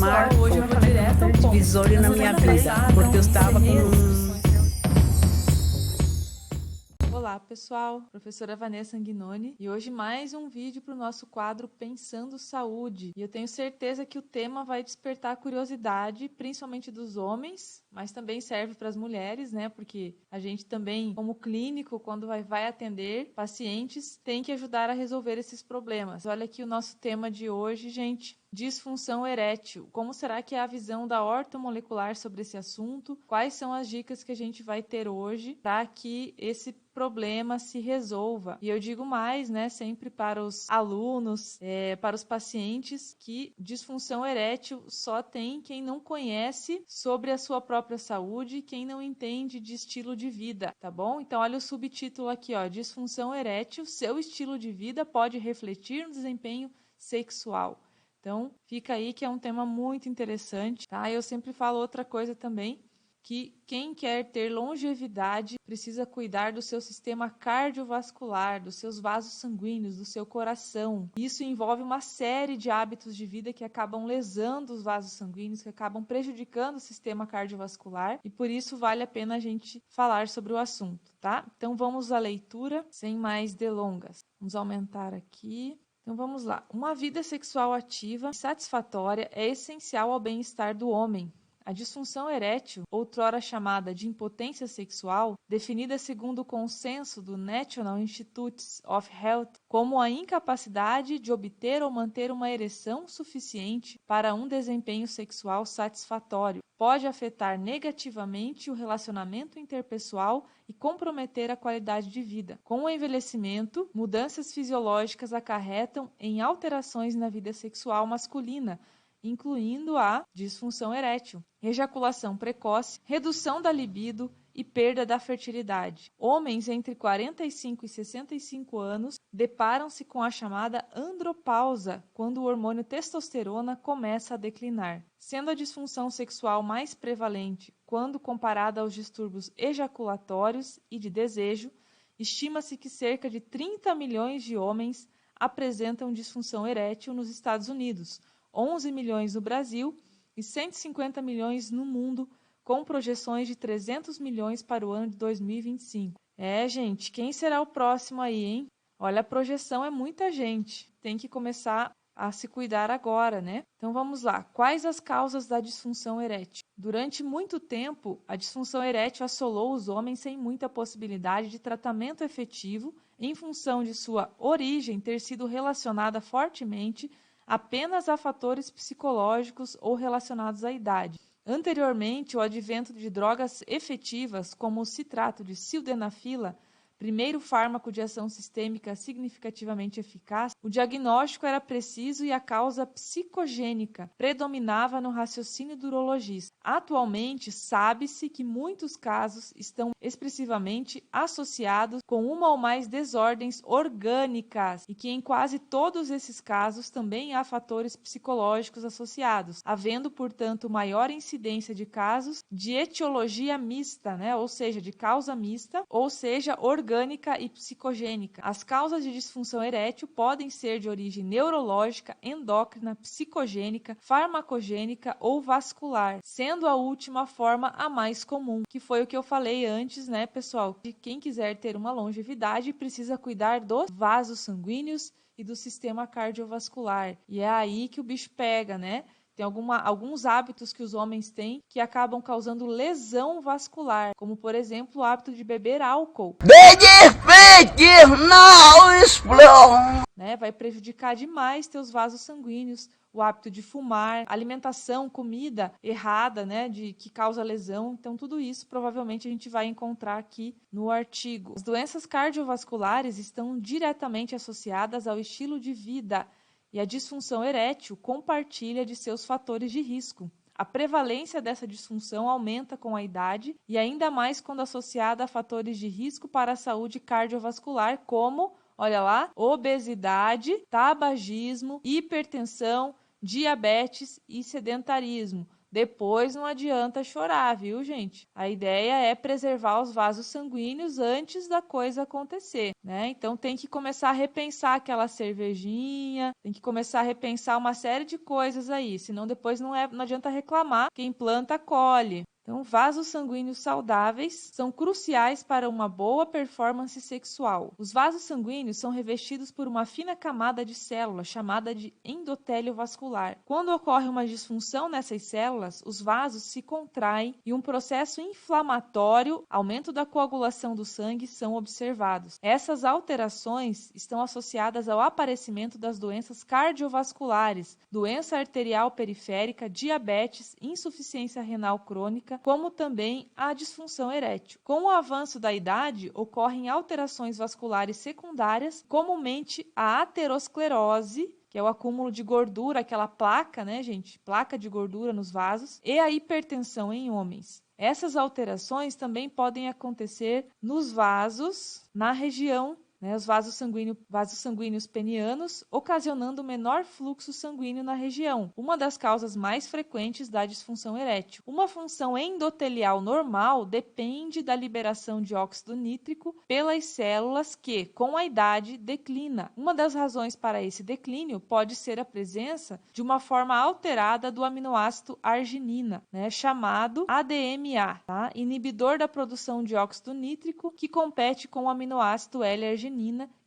marco, hoje eu vou direto ao ponto. divisório na minha vida, porque eu estava com Olá pessoal, professora Vanessa Anguinoni e hoje mais um vídeo para o nosso quadro Pensando Saúde. E eu tenho certeza que o tema vai despertar a curiosidade, principalmente dos homens, mas também serve para as mulheres, né? Porque a gente também, como clínico, quando vai atender pacientes, tem que ajudar a resolver esses problemas. Olha aqui o nosso tema de hoje, gente. Disfunção erétil. Como será que é a visão da ortomolecular sobre esse assunto? Quais são as dicas que a gente vai ter hoje para que esse problema se resolva? E eu digo mais, né, sempre para os alunos, para os pacientes, que disfunção erétil só tem quem não conhece sobre a sua própria saúde, quem não entende de estilo de vida, tá bom? Então olha o subtítulo aqui, ó, disfunção erétil, seu estilo de vida pode refletir no desempenho sexual. Então, fica aí que é um tema muito interessante, tá? Eu sempre falo outra coisa também, que quem quer ter longevidade precisa cuidar do seu sistema cardiovascular, dos seus vasos sanguíneos, do seu coração. Isso envolve uma série de hábitos de vida que acabam lesando os vasos sanguíneos, que acabam prejudicando o sistema cardiovascular e por isso vale a pena a gente falar sobre o assunto, tá? Então vamos à leitura, sem mais delongas. Vamos aumentar aqui. Então vamos lá. Uma vida sexual ativa e satisfatória é essencial ao bem-estar do homem. A disfunção erétil, outrora chamada de impotência sexual, definida segundo o consenso do National Institutes of Health como a incapacidade de obter ou manter uma ereção suficiente para um desempenho sexual satisfatório, pode afetar negativamente o relacionamento interpessoal e comprometer a qualidade de vida. Com o envelhecimento, mudanças fisiológicas acarretam em alterações na vida sexual masculina, incluindo a disfunção erétil, ejaculação precoce, redução da libido e perda da fertilidade. Homens entre 45 e 65 anos deparam-se com a chamada andropausa, quando o hormônio testosterona começa a declinar, sendo a disfunção sexual mais prevalente quando comparada aos distúrbios ejaculatórios e de desejo. Estima-se que cerca de 30 milhões de homens apresentam disfunção erétil nos Estados Unidos, 11 milhões no Brasil e 150 milhões no mundo, com projeções de 300 milhões para o ano de 2025. Gente, quem será o próximo aí, hein? Olha, a projeção é muita gente. Tem que começar a se cuidar agora, né? Então vamos lá. Quais as causas da disfunção erétil? Durante muito tempo, a disfunção erétil assolou os homens sem muita possibilidade de tratamento efetivo, em função de sua origem ter sido relacionada fortemente apenas a fatores psicológicos ou relacionados à idade. Anteriormente, o advento de drogas efetivas, como o citrato de sildenafila, primeiro fármaco de ação sistêmica significativamente eficaz, o diagnóstico era preciso e a causa psicogênica predominava no raciocínio do urologista. Atualmente, sabe-se que muitos casos estão expressivamente associados com uma ou mais desordens orgânicas e que em quase todos esses casos também há fatores psicológicos associados, havendo, portanto, maior incidência de casos de etiologia mista, né? Ou seja, de causa mista, ou seja, orgânica e psicogênica. As causas de disfunção erétil podem ser de origem neurológica, endócrina, psicogênica, farmacogênica ou vascular, sendo a última forma a mais comum, que foi o que eu falei antes, né, pessoal? De quem quiser ter uma longevidade precisa cuidar dos vasos sanguíneos e do sistema cardiovascular. E é aí que o bicho pega, né? Tem alguns hábitos que os homens têm que acabam causando lesão vascular, como, por exemplo, o hábito de beber álcool. Né? Vai prejudicar demais teus vasos sanguíneos. O hábito de fumar, alimentação, comida errada, né, que causa lesão. Então, tudo isso provavelmente a gente vai encontrar aqui no artigo. As doenças cardiovasculares estão diretamente associadas ao estilo de vida e a disfunção erétil compartilha de seus fatores de risco. A prevalência dessa disfunção aumenta com a idade e ainda mais quando associada a fatores de risco para a saúde cardiovascular, como, olha lá, obesidade, tabagismo, hipertensão, diabetes e sedentarismo. depois não adianta chorar, viu, gente? A ideia é preservar os vasos sanguíneos antes da coisa acontecer, né? Então tem que começar a repensar aquela cervejinha, tem que começar a repensar uma série de coisas aí, senão depois não adianta reclamar, quem planta colhe. Então, vasos sanguíneos saudáveis são cruciais para uma boa performance sexual. Os vasos sanguíneos são revestidos por uma fina camada de células chamada de endotélio vascular. Quando ocorre uma disfunção nessas células, os vasos se contraem e um processo inflamatório, aumento da coagulação do sangue, são observados. Essas alterações estão associadas ao aparecimento das doenças cardiovasculares, doença arterial periférica, diabetes, insuficiência renal crônica, como também a disfunção erétil. Com o avanço da idade, ocorrem alterações vasculares secundárias, comumente a aterosclerose, que é o acúmulo de gordura, aquela placa, né, gente? Placa de gordura nos vasos, e a hipertensão em homens. Essas alterações também podem acontecer nos vasos, na região, os vasos sanguíneos penianos, ocasionando menor fluxo sanguíneo na região, uma das causas mais frequentes da disfunção erétil. Uma função endotelial normal depende da liberação de óxido nítrico pelas células que, com a idade, declina. Uma das razões para esse declínio pode ser a presença de uma forma alterada do aminoácido arginina, chamado ADMA, tá? Inibidor da produção de óxido nítrico, que compete com o aminoácido L-arginina,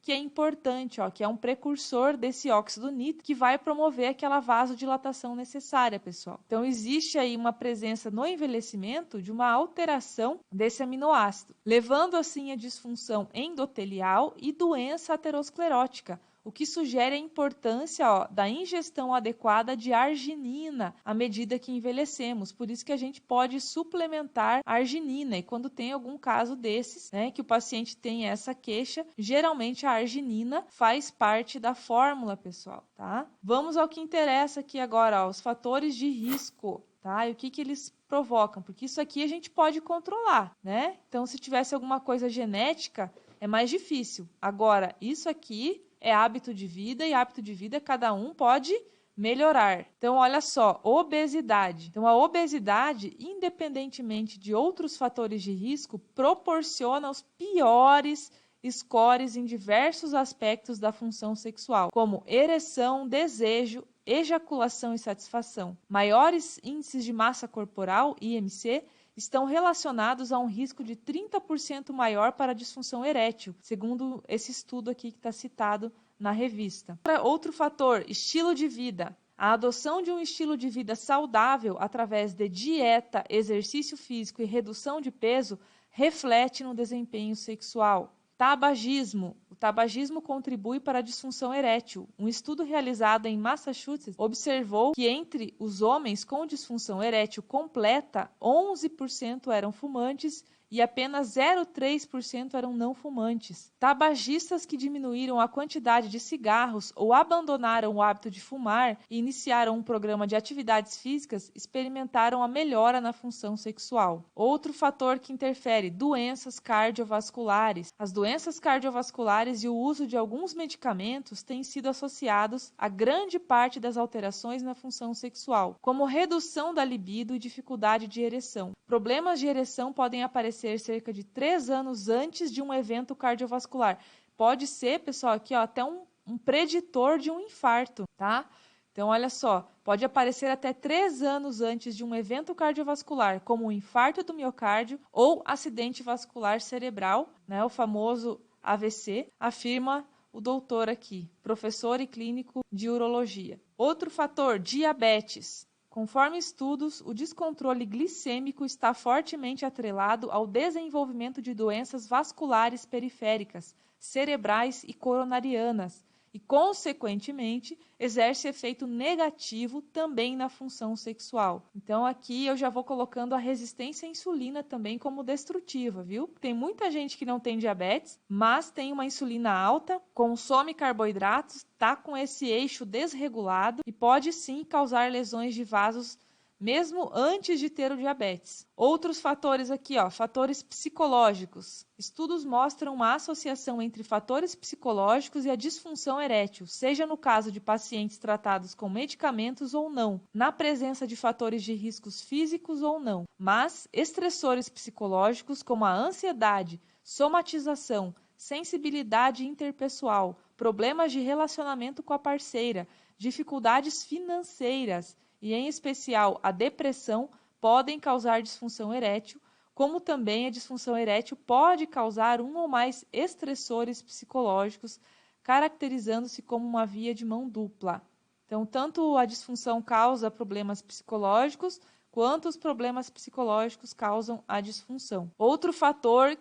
que é importante, que é um precursor desse óxido nítrico que vai promover aquela vasodilatação necessária, pessoal. Então, existe aí uma presença no envelhecimento de uma alteração desse aminoácido, levando assim a disfunção endotelial e doença aterosclerótica, o que sugere a importância da ingestão adequada de arginina à medida que envelhecemos. Por isso que a gente pode suplementar arginina. E quando tem algum caso desses, que o paciente tem essa queixa, geralmente a arginina faz parte da fórmula, pessoal, tá? Vamos ao que interessa aqui agora, os fatores de risco, tá? E o que eles provocam, porque isso aqui a gente pode controlar, né? Então, se tivesse alguma coisa genética, é mais difícil. Agora, isso aqui é hábito de vida, e hábito de vida cada um pode melhorar. Então, olha só, obesidade. Então, a obesidade, independentemente de outros fatores de risco, proporciona os piores scores em diversos aspectos da função sexual, como ereção, desejo, ejaculação e satisfação. Maiores índices de massa corporal, IMC, estão relacionados a um risco de 30% maior para a disfunção erétil, segundo esse estudo aqui que está citado na revista. Outro fator, estilo de vida. A adoção de um estilo de vida saudável através de dieta, exercício físico e redução de peso reflete no desempenho sexual. Tabagismo. O tabagismo contribui para a disfunção erétil. Um estudo realizado em Massachusetts observou que entre os homens com disfunção erétil completa, 11% eram fumantes e apenas 0,3% eram não fumantes. Tabagistas que diminuíram a quantidade de cigarros ou abandonaram o hábito de fumar e iniciaram um programa de atividades físicas experimentaram a melhora na função sexual. Outro fator que interfere, doenças cardiovasculares. As doenças cardiovasculares e o uso de alguns medicamentos têm sido associados a grande parte das alterações na função sexual, como redução da libido e dificuldade de ereção. Problemas de ereção podem aparecer cerca de 3 anos antes de um evento cardiovascular. Pode ser, pessoal, aqui até um preditor de um infarto, tá? Então, olha só, pode aparecer até 3 anos antes de um evento cardiovascular, como o infarto do miocárdio ou acidente vascular cerebral, o famoso AVC, afirma o doutor aqui, professor e clínico de urologia. Outro fator, diabetes. Conforme estudos, o descontrole glicêmico está fortemente atrelado ao desenvolvimento de doenças vasculares periféricas, cerebrais e coronarianas, e, consequentemente, exerce efeito negativo também na função sexual. Então, aqui eu já vou colocando a resistência à insulina também como destrutiva, viu? Tem muita gente que não tem diabetes, mas tem uma insulina alta, consome carboidratos, está com esse eixo desregulado e pode sim causar lesões de vasos mesmo antes de ter o diabetes. Outros fatores aqui, ó, fatores psicológicos. Estudos mostram uma associação entre fatores psicológicos e a disfunção erétil, seja no caso de pacientes tratados com medicamentos ou não, na presença de fatores de riscos físicos ou não. Mas estressores psicológicos como a ansiedade, somatização, sensibilidade interpessoal, problemas de relacionamento com a parceira, dificuldades financeiras e, em especial, a depressão podem causar disfunção erétil, como também a disfunção erétil pode causar um ou mais estressores psicológicos, caracterizando-se como uma via de mão dupla. Então, tanto a disfunção causa problemas psicológicos, quanto os problemas psicológicos causam a disfunção. Outro fator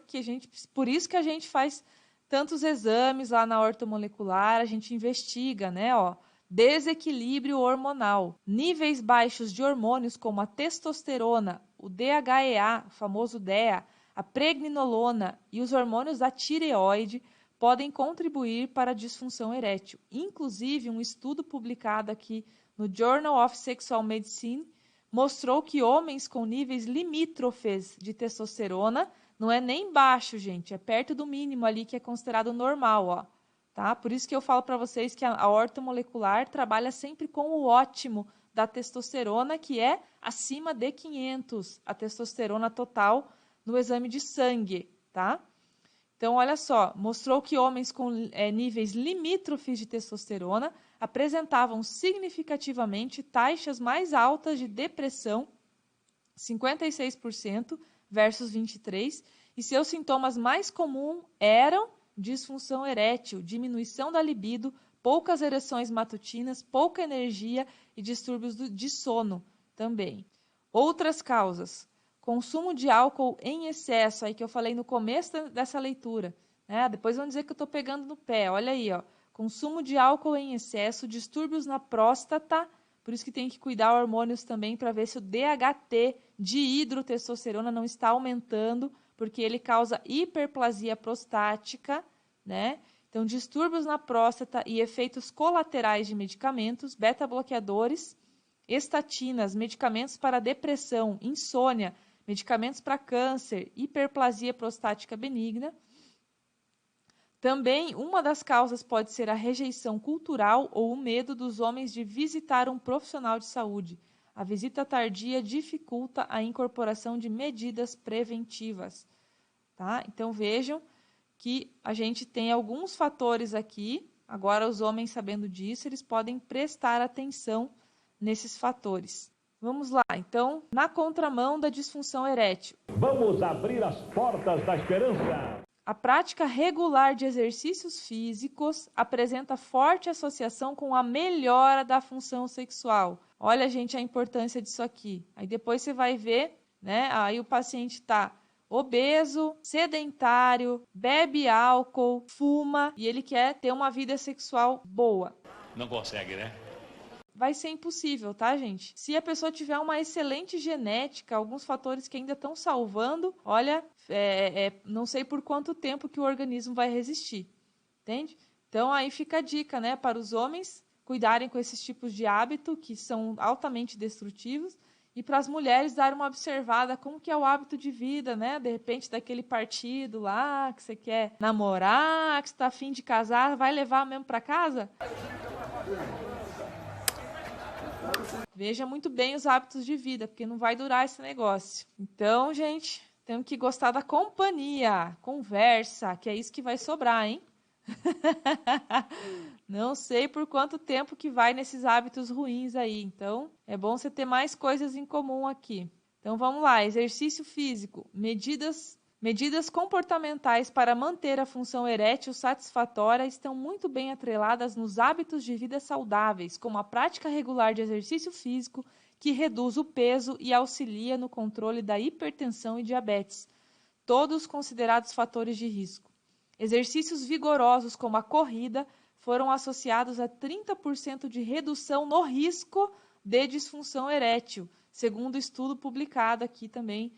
por isso que a gente faz tantos exames lá na ortomolecular, a gente investiga, né, desequilíbrio hormonal, níveis baixos de hormônios como a testosterona, o DHEA, o famoso DEA, a pregnenolona e os hormônios da tireoide podem contribuir para a disfunção erétil. Inclusive, um estudo publicado aqui no Journal of Sexual Medicine mostrou que homens com níveis limítrofes de testosterona, não é nem baixo, gente, é perto do mínimo ali que é considerado normal, tá? Por isso que eu falo para vocês que a ortomolecular trabalha sempre com o ótimo da testosterona, que é acima de 500, a testosterona total no exame de sangue, tá? Então, olha só, mostrou que homens com níveis limítrofes de testosterona apresentavam significativamente taxas mais altas de depressão, 56% versus 23%, e seus sintomas mais comuns eram disfunção erétil, diminuição da libido, poucas ereções matutinas, pouca energia e distúrbios de sono também. Outras causas: consumo de álcool em excesso, aí que eu falei no começo dessa leitura, né? Depois vão dizer que eu estou pegando no pé, olha aí, consumo de álcool em excesso, distúrbios na próstata, por isso que tem que cuidar hormônios também para ver se o DHT de hidrotestosterona não está aumentando, porque ele causa hiperplasia prostática, né? Então, distúrbios na próstata e efeitos colaterais de medicamentos, beta-bloqueadores, estatinas, medicamentos para depressão, insônia, medicamentos para câncer, hiperplasia prostática benigna. Também, uma das causas pode ser a rejeição cultural ou o medo dos homens de visitar um profissional de saúde. A visita tardia dificulta a incorporação de medidas preventivas. Tá? Então, vejam que a gente tem alguns fatores aqui. Agora, os homens, sabendo disso, eles podem prestar atenção nesses fatores. Vamos lá, então, na contramão da disfunção erétil. Vamos abrir as portas da esperança. A prática regular de exercícios físicos apresenta forte associação com a melhora da função sexual. Olha, gente, a importância disso aqui. Aí depois você vai ver, né? Aí o paciente está obeso, sedentário, bebe álcool, fuma e ele quer ter uma vida sexual boa. Não consegue, né? Vai ser impossível, tá, gente? Se a pessoa tiver uma excelente genética, alguns fatores que ainda estão salvando, olha, não sei por quanto tempo que o organismo vai resistir, entende? Então, aí fica a dica, né, para os homens cuidarem com esses tipos de hábito que são altamente destrutivos e para as mulheres darem uma observada como que é o hábito de vida, né? De repente, daquele partido lá que você quer namorar, que você está a fim de casar, vai levar mesmo para casa? Veja muito bem os hábitos de vida, porque não vai durar esse negócio. Então, gente, temos que gostar da companhia, conversa, que é isso que vai sobrar, hein? Não sei por quanto tempo que vai nesses hábitos ruins aí. Então, é bom você ter mais coisas em comum aqui. Então, vamos lá. Exercício físico. Medidas comportamentais para manter a função erétil satisfatória estão muito bem atreladas nos hábitos de vida saudáveis, como a prática regular de exercício físico, que reduz o peso e auxilia no controle da hipertensão e diabetes, todos considerados fatores de risco. Exercícios vigorosos, como a corrida, foram associados a 30% de redução no risco de disfunção erétil, segundo estudo publicado aqui também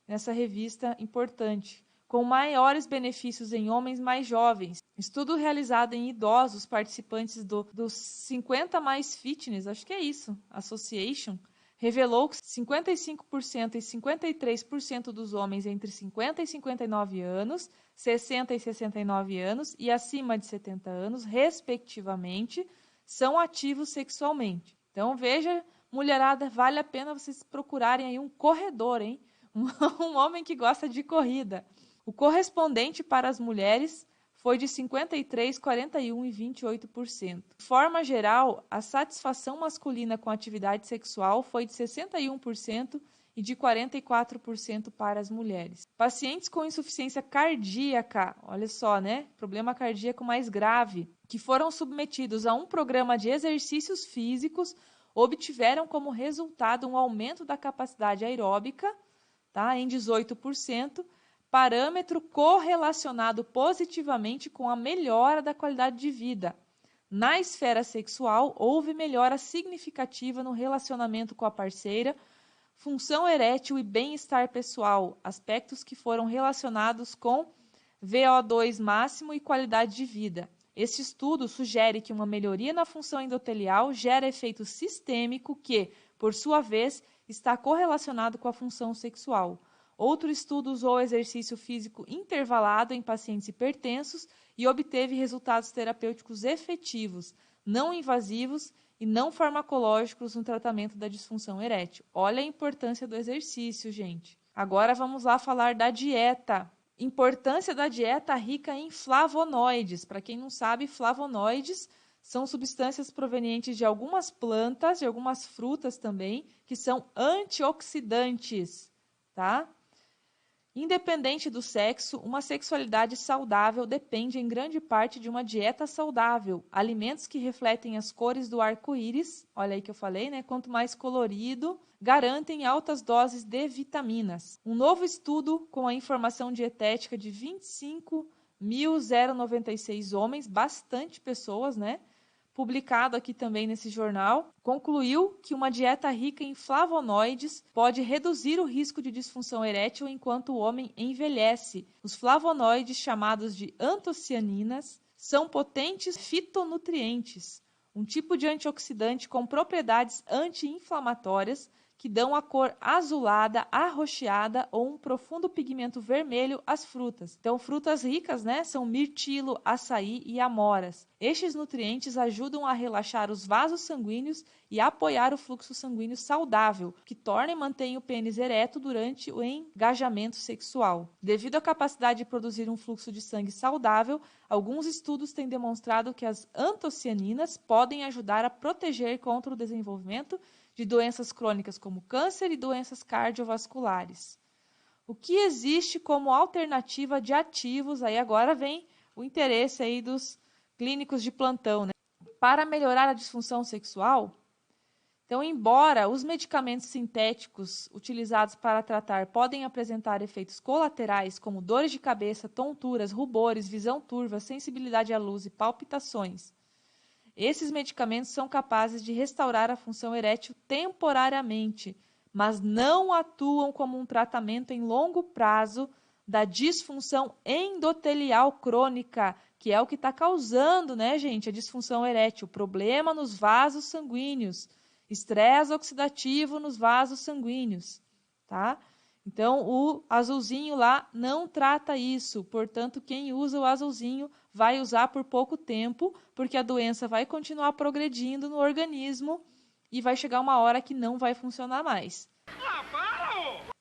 nessa revista importante, com maiores benefícios em homens mais jovens. Estudo realizado em idosos participantes dos 50 Mais Fitness, acho que é isso, Association, revelou que 55% e 53% dos homens entre 50 e 59 anos, 60 e 69 anos e acima de 70 anos, respectivamente, são ativos sexualmente. Então, veja, mulherada, vale a pena vocês procurarem aí um corredor, hein? Um homem que gosta de corrida. O correspondente para as mulheres foi de 53%, 41% e 28%. De forma geral, a satisfação masculina com a atividade sexual foi de 61% e de 44% para as mulheres. Pacientes com insuficiência cardíaca, olha só, né? Problema cardíaco mais grave, que foram submetidos a um programa de exercícios físicos, obtiveram como resultado um aumento da capacidade aeróbica, tá, em 18%, parâmetro correlacionado positivamente com a melhora da qualidade de vida. Na esfera sexual, houve melhora significativa no relacionamento com a parceira, função erétil e bem-estar pessoal, aspectos que foram relacionados com VO2 máximo e qualidade de vida. Este estudo sugere que uma melhoria na função endotelial gera efeito sistêmico que, por sua vez, está correlacionado com a função sexual. Outro estudo usou o exercício físico intervalado em pacientes hipertensos e obteve resultados terapêuticos efetivos, não invasivos e não farmacológicos no tratamento da disfunção erétil. Olha a importância do exercício, gente. Agora vamos lá falar da dieta. Importância da dieta rica em flavonoides. Para quem não sabe, flavonoides são substâncias provenientes de algumas plantas, de algumas frutas também, que são antioxidantes, tá? Independente do sexo, uma sexualidade saudável depende em grande parte de uma dieta saudável. Alimentos que refletem as cores do arco-íris, olha aí que eu falei, né? Quanto mais colorido, garantem altas doses de vitaminas. Um novo estudo com a informação dietética de 25.096 homens, bastante pessoas, né? Publicado aqui também nesse jornal, concluiu que uma dieta rica em flavonoides pode reduzir o risco de disfunção erétil enquanto o homem envelhece. Os flavonoides, chamados de antocianinas, são potentes fitonutrientes, um tipo de antioxidante com propriedades anti-inflamatórias que dão a cor azulada, arroxeada ou um profundo pigmento vermelho às frutas. Então, frutas ricas, né, são mirtilo, açaí e amoras. Estes nutrientes ajudam a relaxar os vasos sanguíneos e apoiar o fluxo sanguíneo saudável, que torna e mantém o pênis ereto durante o engajamento sexual. Devido à capacidade de produzir um fluxo de sangue saudável, alguns estudos têm demonstrado que as antocianinas podem ajudar a proteger contra o desenvolvimento de doenças crônicas como câncer e doenças cardiovasculares. O que existe como alternativa de ativos, aí agora vem o interesse aí dos clínicos de plantão, né? Para melhorar a disfunção sexual, então, embora os medicamentos sintéticos utilizados para tratar podem apresentar efeitos colaterais como dores de cabeça, tonturas, rubores, visão turva, sensibilidade à luz e palpitações, esses medicamentos são capazes de restaurar a função erétil temporariamente, mas não atuam como um tratamento em longo prazo da disfunção endotelial crônica, que é o que está causando, né, gente, a disfunção erétil, problema nos vasos sanguíneos, estresse oxidativo nos vasos sanguíneos, tá? Então, o azulzinho lá não trata isso, portanto, quem usa o azulzinho vai usar por pouco tempo, porque a doença vai continuar progredindo no organismo e vai chegar uma hora que não vai funcionar mais.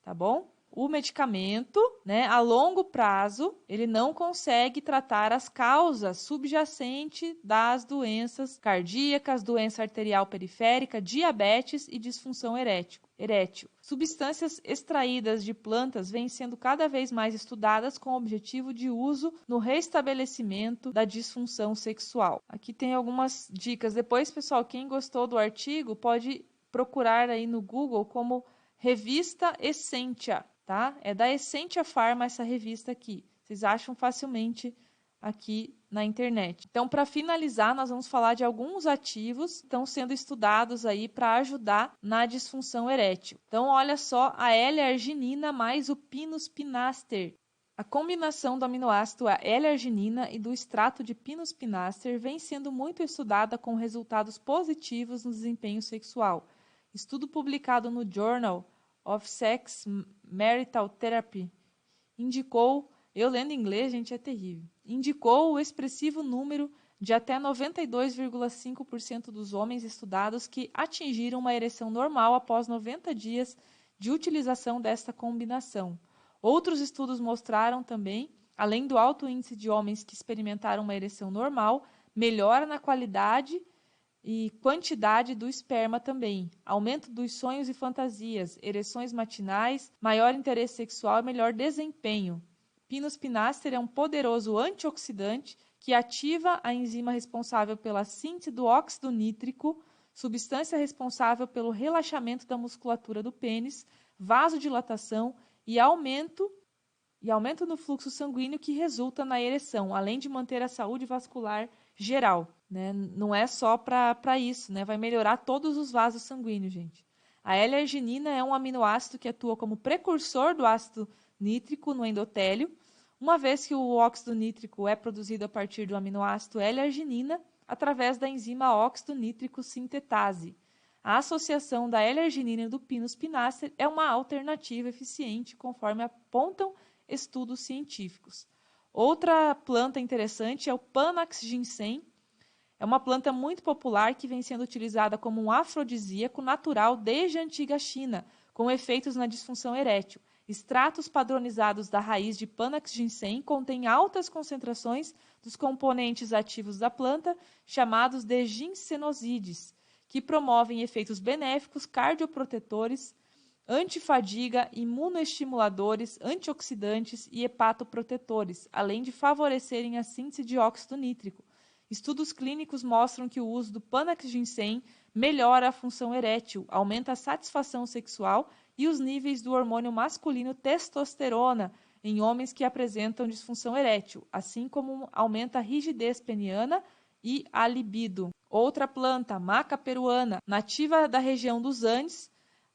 Tá bom? O medicamento, né, a longo prazo, ele não consegue tratar as causas subjacentes das doenças cardíacas, doença arterial periférica, diabetes e disfunção erétil. Substâncias extraídas de plantas vêm sendo cada vez mais estudadas com o objetivo de uso no restabelecimento da disfunção sexual. Aqui tem algumas dicas. Depois, pessoal, quem gostou do artigo pode procurar aí no Google como Revista Essentia, tá? É da Essentia Pharma essa revista aqui. Vocês acham facilmente aqui na internet. Então, para finalizar, nós vamos falar de alguns ativos que estão sendo estudados aí para ajudar na disfunção erétil. Então, olha só, a L-arginina mais o Pinus pinaster. A combinação do aminoácido L-arginina e do extrato de Pinus pinaster vem sendo muito estudada com resultados positivos no desempenho sexual. estudo publicado no Journal of Sex Marital Therapy indicou, eu lendo em inglês, gente, é terrível, indicou o expressivo número de até 92,5% dos homens estudados que atingiram uma ereção normal após 90 dias de utilização desta combinação. Outros estudos mostraram também, além do alto índice de homens que experimentaram uma ereção normal, melhora na qualidade e quantidade do esperma também, aumento dos sonhos e fantasias, ereções matinais, maior interesse sexual e melhor desempenho. Pinus pinaster é um poderoso antioxidante que ativa a enzima responsável pela síntese do óxido nítrico, substância responsável pelo relaxamento da musculatura do pênis, vasodilatação e aumento no fluxo sanguíneo que resulta na ereção, além de manter a saúde vascular geral. Né? Não é só para isso, né? Vai melhorar todos os vasos sanguíneos, gente. A L-arginina é um aminoácido que atua como precursor do ácido nítrico no endotélio, uma vez que o óxido nítrico é produzido a partir do aminoácido L-arginina através da enzima óxido nítrico sintetase. A associação da L-arginina e do Pinus pinaster é uma alternativa eficiente, conforme apontam estudos científicos. Outra planta interessante é o Panax ginseng. É uma planta muito popular que vem sendo utilizada como um afrodisíaco natural desde a antiga China, com efeitos na disfunção erétil. Extratos padronizados da raiz de Panax ginseng contêm altas concentrações dos componentes ativos da planta, chamados de ginsenosídeos, que promovem efeitos benéficos cardioprotetores, antifadiga, imunoestimuladores, antioxidantes e hepatoprotetores, além de favorecerem a síntese de óxido nítrico. Estudos clínicos mostram que o uso do Panax ginseng melhora a função erétil, aumenta a satisfação sexual e os níveis do hormônio masculino testosterona em homens que apresentam disfunção erétil, assim como aumenta a rigidez peniana e a libido. Outra planta, maca peruana, nativa da região dos Andes,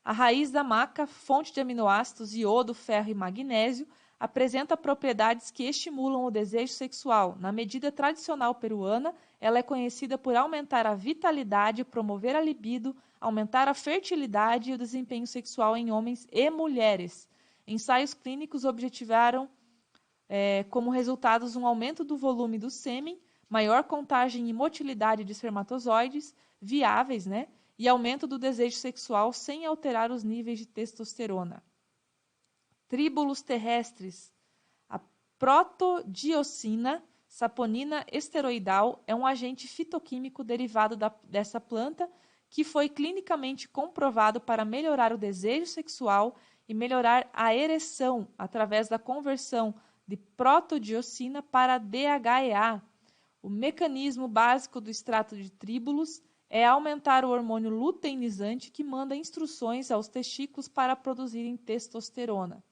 a raiz da maca, fonte de aminoácidos, iodo, ferro e magnésio, apresenta propriedades que estimulam o desejo sexual. Na medida tradicional peruana, ela é conhecida por aumentar a vitalidade, promover a libido, aumentar a fertilidade e o desempenho sexual em homens e mulheres. Ensaios clínicos objetivaram como resultados um aumento do volume do sêmen, maior contagem e motilidade de espermatozoides viáveis, né? E aumento do desejo sexual sem alterar os níveis de testosterona. Tríbulos terrestres. A protodiosina, saponina esteroidal, é um agente fitoquímico derivado dessa planta que foi clinicamente comprovado para melhorar o desejo sexual e melhorar a ereção através da conversão de protodiosina para DHEA. O mecanismo básico do extrato de tríbulos é aumentar o hormônio luteinizante que manda instruções aos testículos para produzirem testosterona.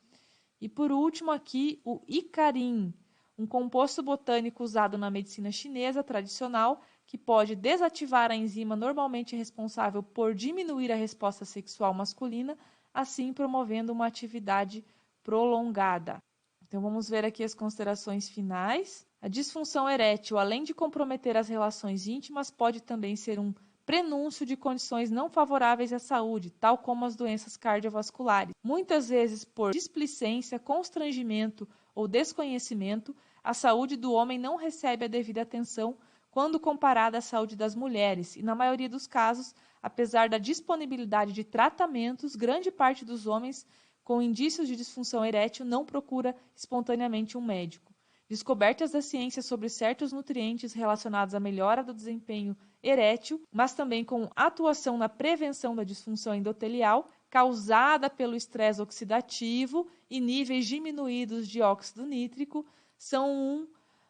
E por último aqui, o icarim, um composto botânico usado na medicina chinesa tradicional que pode desativar a enzima normalmente responsável por diminuir a resposta sexual masculina, assim promovendo uma atividade prolongada. Então vamos ver aqui as considerações finais. A disfunção erétil, além de comprometer as relações íntimas, pode também ser um prenúncio de condições não favoráveis à saúde, tal como as doenças cardiovasculares. Muitas vezes, por displicência, constrangimento ou desconhecimento, a saúde do homem não recebe a devida atenção quando comparada à saúde das mulheres, e na maioria dos casos, apesar da disponibilidade de tratamentos, grande parte dos homens com indícios de disfunção erétil não procura espontaneamente um médico. Descobertas da ciência sobre certos nutrientes relacionados à melhora do desempenho erétil, mas também com atuação na prevenção da disfunção endotelial causada pelo estresse oxidativo e níveis diminuídos de óxido nítrico, são um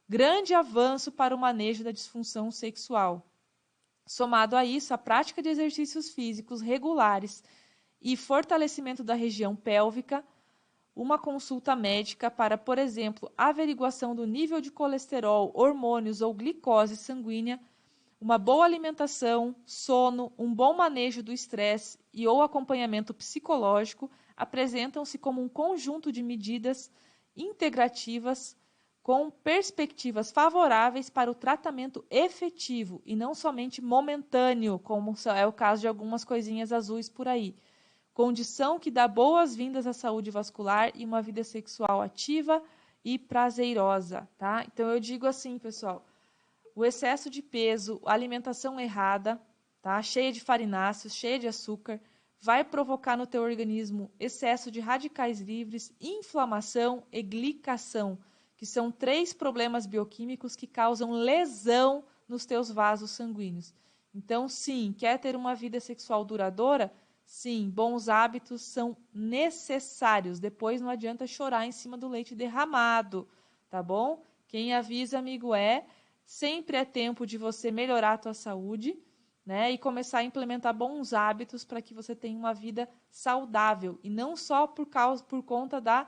grande avanço para o manejo da disfunção sexual. Somado a isso, a prática de exercícios físicos regulares e fortalecimento da região pélvica, uma consulta médica para, por exemplo, averiguação do nível de colesterol, hormônios ou glicose sanguínea, uma boa alimentação, sono, um bom manejo do estresse e ou acompanhamento psicológico apresentam-se como um conjunto de medidas integrativas com perspectivas favoráveis para o tratamento efetivo e não somente momentâneo, como é o caso de algumas coisinhas azuis por aí. Condição que dá boas-vindas à saúde vascular e uma vida sexual ativa e prazerosa, tá? Então, eu digo assim, pessoal, o excesso de peso, a alimentação errada, tá? Cheia de farináceos, cheia de açúcar, vai provocar no teu organismo excesso de radicais livres, inflamação e glicação, que são 3 problemas bioquímicos que causam lesão nos teus vasos sanguíneos. Então, sim, quer ter uma vida sexual duradoura? Sim, bons hábitos são necessários. Depois não adianta chorar em cima do leite derramado, tá bom? Quem avisa, amigo, sempre é tempo de você melhorar a tua saúde, né? E começar a implementar bons hábitos para que você tenha uma vida saudável. E não só por conta da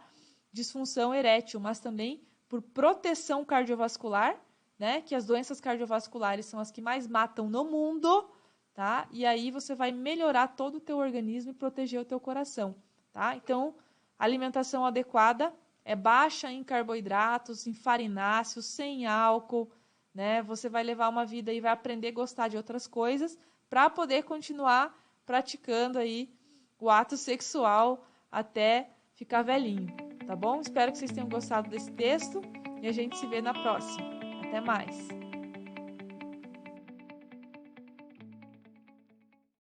disfunção erétil, mas também por proteção cardiovascular, né? Que as doenças cardiovasculares são as que mais matam no mundo, tá? E aí você vai melhorar todo o teu organismo e proteger o teu coração, tá? Então, alimentação adequada é baixa em carboidratos, em farináceos, sem álcool, né? Você vai levar uma vida e vai aprender a gostar de outras coisas para poder continuar praticando aí o ato sexual até ficar velhinho, tá bom? Espero que vocês tenham gostado desse texto e a gente se vê na próxima. Até mais!